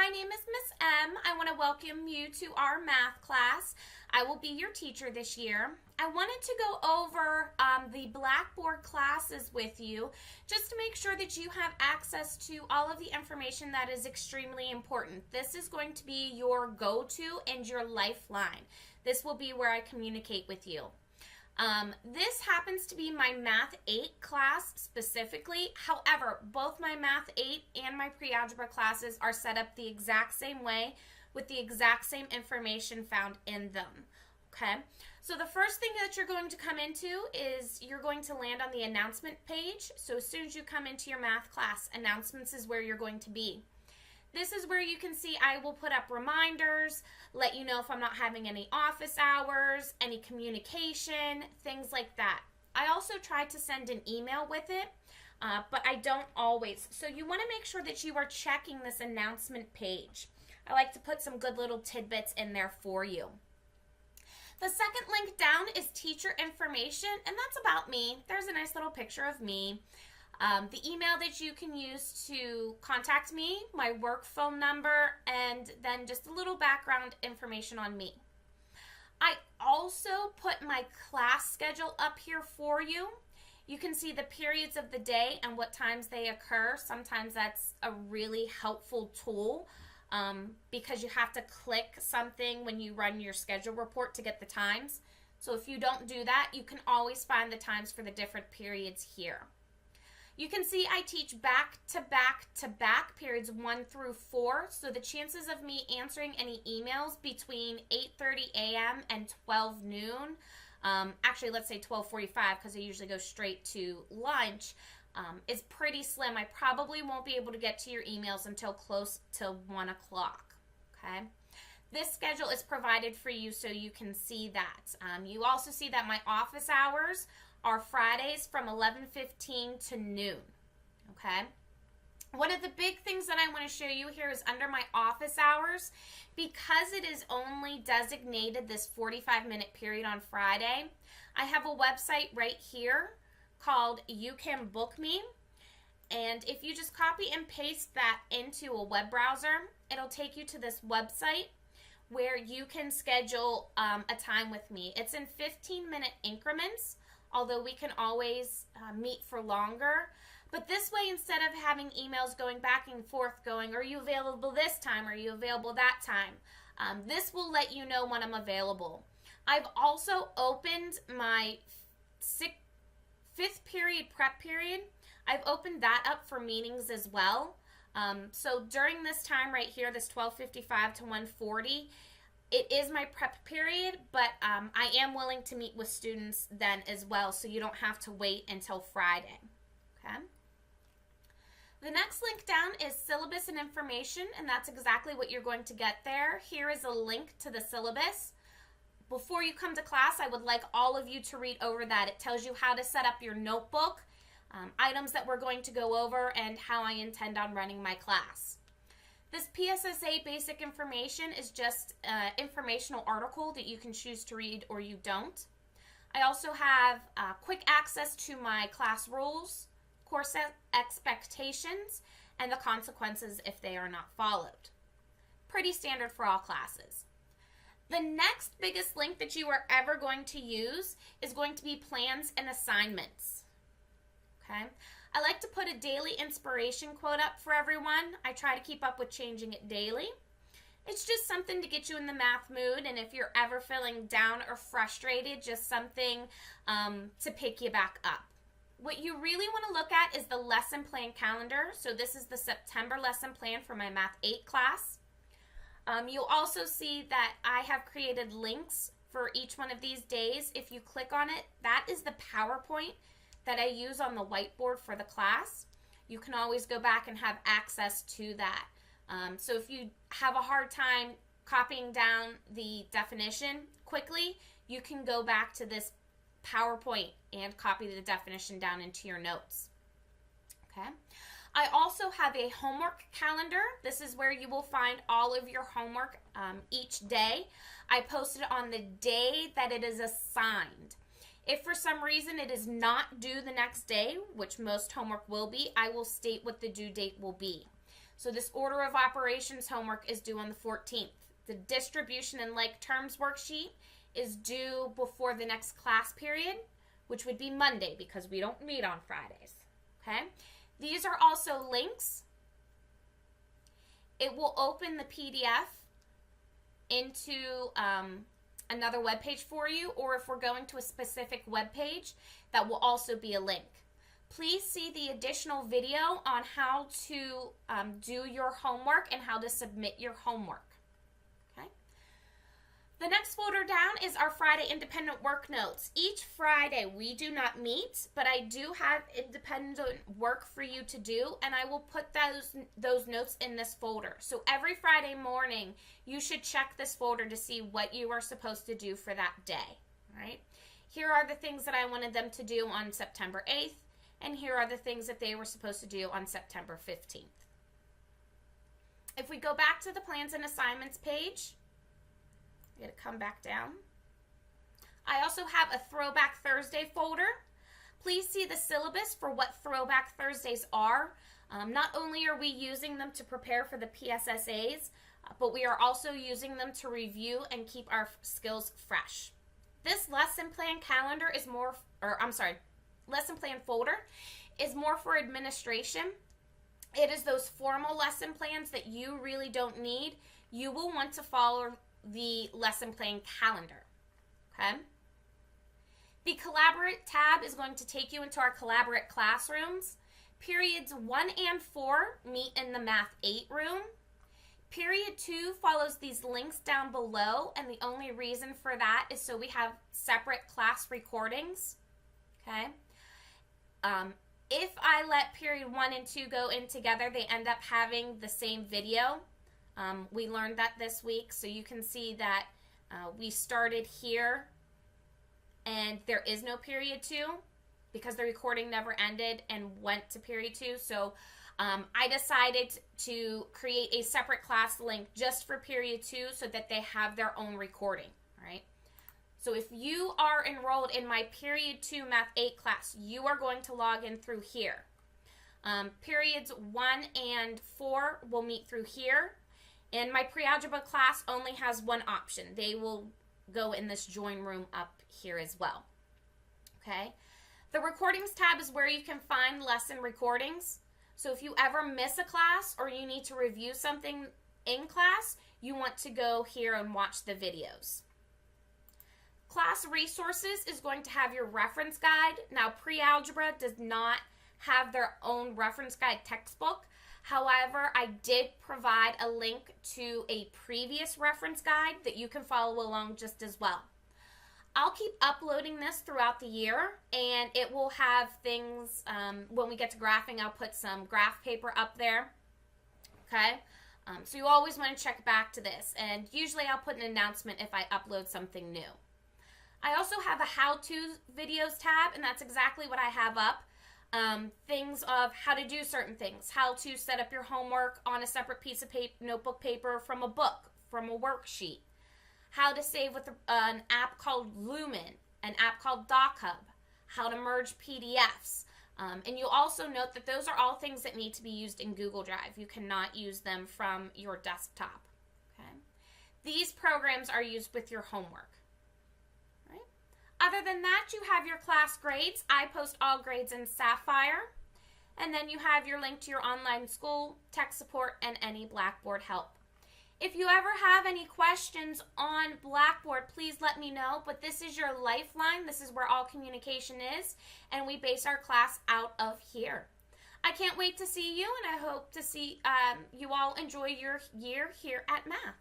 my name is Miss M. I want to welcome you to our math class. I will be your teacher this year. I wanted to go over the Blackboard classes with you just to make sure that you have access to all of the information that is extremely important. This is going to be your go-to and your lifeline. This will be where I communicate with you. This happens to be my Math 8 class specifically. However, both my Math 8 and my pre-algebra classes are set up the exact same way with the exact same information found in them. Okay, so the first thing that you're going to come into is you're going to land on the announcement page. So as soon as you come into your math class, announcements is where you're going to be. This is where you can see I will put up reminders, let you know if I'm not having any office hours, any communication, things like that. I also try to send an email with it, but I don't always. So you want to make sure that you are checking this announcement page. I like to put some good little tidbits in there for you. The second link down is teacher information, and that's about me. There's a nice little picture of me. The email that you can use to contact me, my work phone number, and then just a little background information on me. I also put my class schedule up here for you. You can see the periods of the day and what times they occur. Sometimes that's a really helpful tool because you have to click something when you run your schedule report to get the times. So if you don't do that, you can always find the times for the different periods here. You can see I teach back to back to back periods 1 through 4, so the chances of me answering any emails between 8:30 a.m. and 12 noon, actually let's say 12:45 because I usually go straight to lunch, is pretty slim. I probably won't be able to get to your emails until close to 1 o'clock, okay? This schedule is provided for you so you can see that. You also see that my office hours are Fridays from 11:15 to noon, okay? One of the big things that I want to show you here is under my office hours, because it is only designated this 45-minute period on Friday, I have a website right here called You Can Book Me, and if you just copy and paste that into a web browser, it'll take you to this website where you can schedule a time with me. It's in 15-minute increments, although we can always meet for longer. But this way, instead of having emails going back and forth going, are you available this time? Are you available that time? This will let you know when I'm available. I've also opened my fifth period prep period. I've opened that up for meetings as well. So during this time right here, this 12:55 to 1:40, it is my prep period, but I am willing to meet with students then as well, so you don't have to wait until Friday, okay? The next link down is syllabus and information, and that's exactly what you're going to get there. Here is a link to the syllabus. Before you come to class, I would like all of you to read over that. It tells you how to set up your notebook, items that we're going to go over, and how I intend on running my class. This PSSA basic information is just an informational article that you can choose to read or you don't. I also have quick access to my class rules, course expectations, and the consequences if they are not followed. Pretty standard for all classes. The next biggest link that you are ever going to use is going to be plans and assignments. Okay? I like to put a daily inspiration quote up for everyone. I try to keep up with changing it daily. It's just something to get you in the math mood, and if you're ever feeling down or frustrated, just something to pick you back up. What you really want to look at is the lesson plan calendar. So this is the September lesson plan for my Math 8 class. You'll also see that I have created links for each one of these days. If you click on it, that is the PowerPoint that I use on the whiteboard for the class. You can always go back and have access to that. So if you have a hard time copying down the definition quickly, you can go back to this PowerPoint and copy the definition down into your notes. Okay. I also have a homework calendar. This is where you will find all of your homework each day. I post it on the day that it is assigned. If for some reason it is not due the next day, which most homework will be, I will state what the due date will be. So this order of operations homework is due on the 14th. The distribution and like terms worksheet is due before the next class period, which would be Monday because we don't meet on Fridays. Okay? These are also links. It will open the PDF into another web page for you, or if we're going to a specific web page, that will also be a link. Please see the additional video on how to do your homework and how to submit your homework. Okay. The next folder down is our Friday independent work notes. Each Friday we do not meet, but I do have independent work for you to do, and I will put those notes in this folder. So every Friday morning you should check this folder to see what you are supposed to do for that day. All right. Here are the things that I wanted them to do on September 8th. And here are the things that they were supposed to do on September 15th. If we go back to the plans and assignments page, I'm going to come back down. I also have a Throwback Thursday folder. Please see the syllabus for what Throwback Thursdays are. Not only are we using them to prepare for the PSSAs, but we are also using them to review and keep our skills fresh. This lesson plan calendar is lesson plan folder is more for administration. It is those formal lesson plans that you really don't need. You will want to follow the lesson plan calendar. Okay? The Collaborate tab is going to take you into our Collaborate classrooms. Periods 1 and 4 meet in the Math 8 room. Period 2 follows these links down below, and the only reason for that is so we have separate class recordings. Okay? If I let period 1 and 2 go in together, they end up having the same video. We learned that this week, so you can see that we started here and there is no period 2 because the recording never ended and went to period 2. So I decided to create a separate class link just for period 2 so that they have their own recording, all right? So if you are enrolled in my period 2 Math 8 class, you are going to log in through here. Periods 1 and 4 will meet through here. And my pre-algebra class only has one option. They will go in this join room up here as well. Okay? The recordings tab is where you can find lesson recordings. So if you ever miss a class or you need to review something in class, you want to go here and watch the videos. Class resources is going to have your reference guide. Now, pre-algebra does not have their own reference guide textbook. However, I did provide a link to a previous reference guide that you can follow along just as well. I'll keep uploading this throughout the year, and it will have things, when we get to graphing, I'll put some graph paper up there, okay? So you always want to check back to this, and usually I'll put an announcement if I upload something new. I also have a how-to videos tab, and that's exactly what I have up. Things of how to do certain things, how to set up your homework on a separate piece of notebook paper from a book, from a worksheet, how to save with an app called Lumen, an app called DocHub, how to merge PDFs. And you'll also note that those are all things that need to be used in Google Drive. You cannot use them from your desktop. Okay? These programs are used with your homework. Right? Other than that, you have your class grades. I post all grades in Sapphire. And then you have your link to your online school, tech support, and any Blackboard help. If you ever have any questions on Blackboard, please let me know. But this is your lifeline. This is where all communication is. And we base our class out of here. I can't wait to see you, and I hope to see you all enjoy your year here at Math.